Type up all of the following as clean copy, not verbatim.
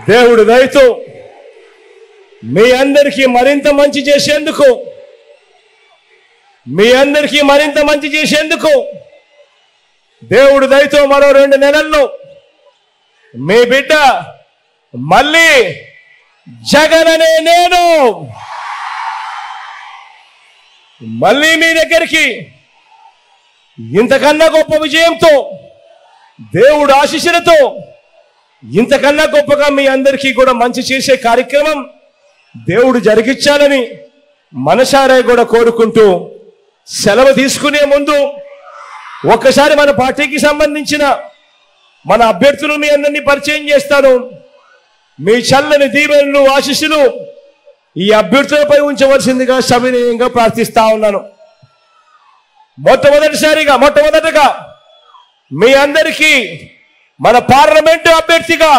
దేవుడు దయతో మీ అందరికీ మరింత మంచి చేసేందుకు దేవుడు దయతో మరో 2 నెలల్లో మీ బిడ్డ మళ్ళీ జగన్ అనే నేను మళ్ళీ మీ దగ్గరికి ఇంతకన్నా గొప్ప విజయంతో దేవుడు ఆశీస్సులతో ఇంతకన్నా గొప్పగా మీ అందరికీ కూడా మంచి చేసే కార్యక్రమం దేవుడు జరిగించాలని మనసారా కూడా కోరుకుంటూ సెలవు తీసుకునే ముందు ఒక్కసారి మన పార్టీకి సంబంధించిన మన అభ్యర్థులు మీ అందరినీ పరిచయం చేస్తాను. మీ చల్లని దీవెనలు ఆశీస్సులు ఈ అభ్యర్థులపై ఉంచవలసిందిగా సవినయంగా ప్రార్థిస్తా ఉన్నాను. మొట్టమొదటగా మీ అందరికీ మన పార్లమెంటు అభ్యర్థిగా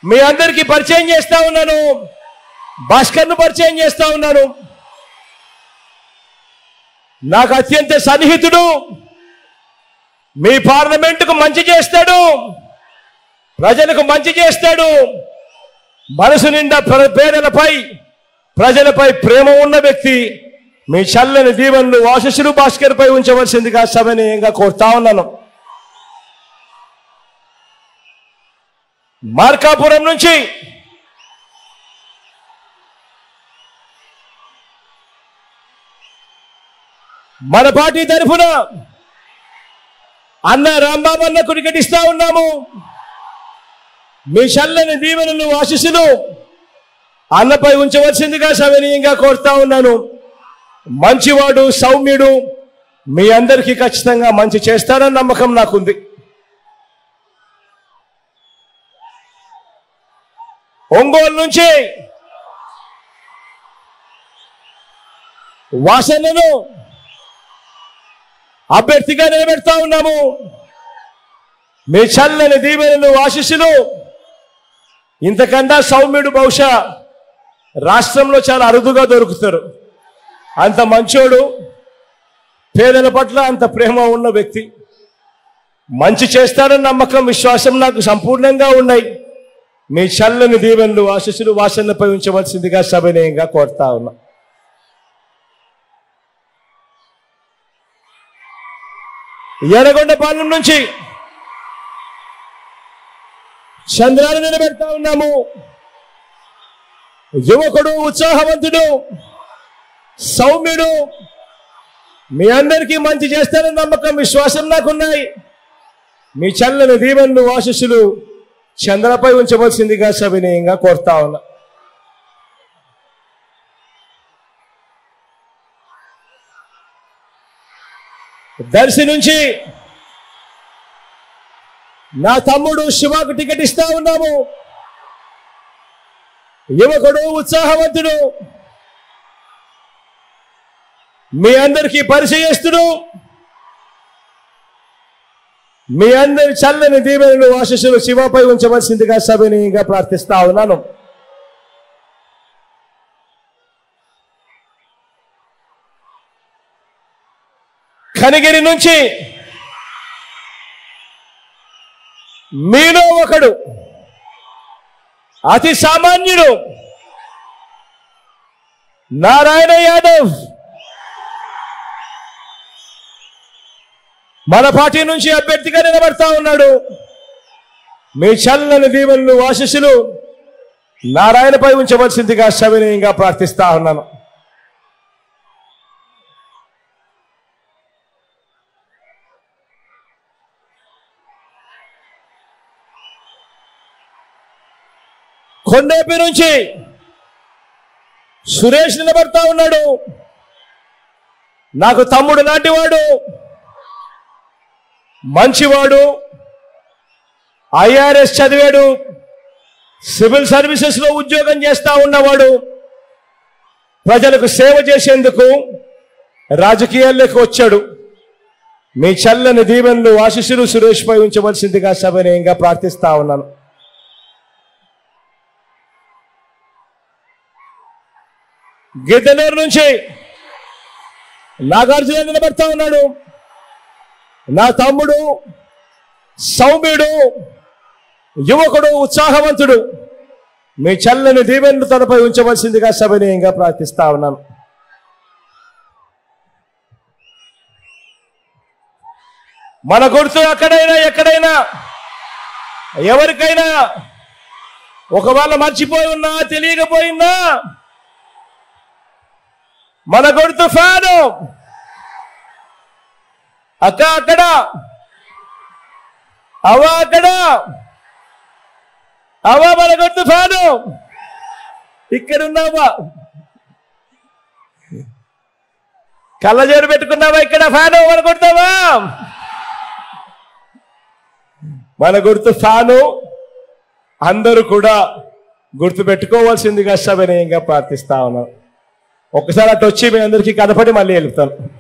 మీ అందరికీ పరిచయం చేస్తా ఉన్నాను. భాస్కర్ను పరిచయం చేస్తా ఉన్నాను. నాకు అత్యంత సన్నిహితుడు, మీ పార్లమెంటుకు మంచి చేస్తాడు, ప్రజలకు మంచి చేస్తాడు, మనసు నిండా ప్రజలపై ప్రేమ ఉన్న వ్యక్తి. మీ చల్లని దీవెనలు ఆశీస్సులు భాస్కర్ పై ఉంచవలసిందిగా సవినయంగా కోరుతా ఉన్నాను. మార్కాపురం నుంచి మన పార్టీ తరఫున అన్న రాంబాబు అన్నకు టికెట్ ఇస్తా ఉన్నాము. మీ చల్లని దీవెనలు ఆశీస్సులు అన్నపై ఉంచవలసిందిగా సవినయంగా కోరుతా ఉన్నాను. మంచివాడు, సౌమ్యుడు, మీ అందరికీ ఖచ్చితంగా మంచి చేస్తారన్న నమ్మకం నాకుంది. ఒంగోలు నుంచి వాసనను అభ్యర్థిగా నిలబెడతా ఉన్నాము. మీ చల్లని దీవెనలు ఆశీస్సులు ఇంతకన్నా సౌమ్యుడు బహుశా రాష్ట్రంలో చాలా అరుదుగా దొరుకుతారు. అంత మంచోడు, పేదల పట్ల అంత ప్రేమ ఉన్న వ్యక్తి, మంచి చేస్తాడన్న నమ్మకం, విశ్వాసం నాకు సంపూర్ణంగా ఉన్నాయి. మీ చల్లని దీవెనలు ఆశీస్సులు వాసనపై ఉంచవలసిందిగా సవినయంగా కోరుతా ఉన్నా. ఎర్రగొండపాలెం నుంచి చంద్రాన్ని నిలబెడతా ఉన్నాము. యువకుడు, ఉత్సాహవంతుడు, సౌమ్యుడు, మీ అందరికీ మంచి చేస్తారన్న నమ్మకం, విశ్వాసం నాకున్నాయి. మీ చల్లని దీవెనలు ఆశీస్సులు చంద్రపై ఉంచవలసిందిగా సవినయంగా కోరుతా ఉన్నా. దర్శి నుంచి నా తమ్ముడు శివకు టికెట్ ఇస్తా ఉన్నాము. యువకుడు, ఉత్సాహవంతుడు, మీ అందరికీ పరిచయస్తుడు, మీ అందరి చల్లని దీవెనలు ఆశీస్సులు శివపై ఉంచవలసిందిగా సవినయంగా ప్రార్థిస్తా ఉన్నాను. కనిగిరి నుంచి మీలో ఒకడు, అతి సామాన్యుడు, నారాయణ యాదవ్ మన పార్టీ నుంచి అభ్యర్థిగా నిలబడతా ఉన్నాడు. మీ చల్లని దీవెనలు ఆశీస్సులు నారాయణపై ఉంచవలసిందిగా సవినయంగా ప్రార్థిస్తా ఉన్నాను. కొండేపి నుంచి సురేష్ నిలబడతా ఉన్నాడు. నాకు తమ్ముడు లాంటివాడు, మంచివాడు, ఐఆర్ఎస్ చదివాడు, సివిల్ సర్వీసెస్లో ఉద్యోగం చేస్తా ఉన్నవాడు, ప్రజలకు సేవ చేసేందుకు రాజకీయాల్లోకి వచ్చాడు. మీ చల్లని దీవెనలు ఆశీస్సులు సురేష్ పై ఉంచవలసిందిగా సవినయంగా ప్రార్థిస్తా ఉన్నాను. గిద్దలూరు నుంచి నాగార్జున నిలబడతా ఉన్నాడు. నా తమ్ముడు, సౌమ్యుడు, యువకుడు, ఉత్సాహవంతుడు, మీ చల్లని దీవెనలు తనపై ఉంచవలసిందిగా సవినయంగా ప్రార్థిస్తా ఉన్నాను. మన గుర్తు అక్కడైనా ఎక్కడైనా ఎవరికైనా ఒకవేళ మర్చిపోయి ఉన్నా తెలియకపోయినా మన గుర్తు ఫ్యాను. అక్క అక్కడ, అవ్వ అక్కడ, అవ్వ మన గుర్తు ఫ్యాను. ఇక్కడున్నావా? కళ్ళజోడు పెట్టుకున్నావా? ఇక్కడ ఫ్యాను మన గుర్తావా? మన గుర్తు ఫ్యాను. అందరూ కూడా గుర్తు పెట్టుకోవాల్సిందిగా సవినయంగా ప్రార్థిస్తా ఉన్నాం. ఒక్కసారి అటు వచ్చి మీ అందరికీ కనపడి మళ్ళీ వెళ్తాను.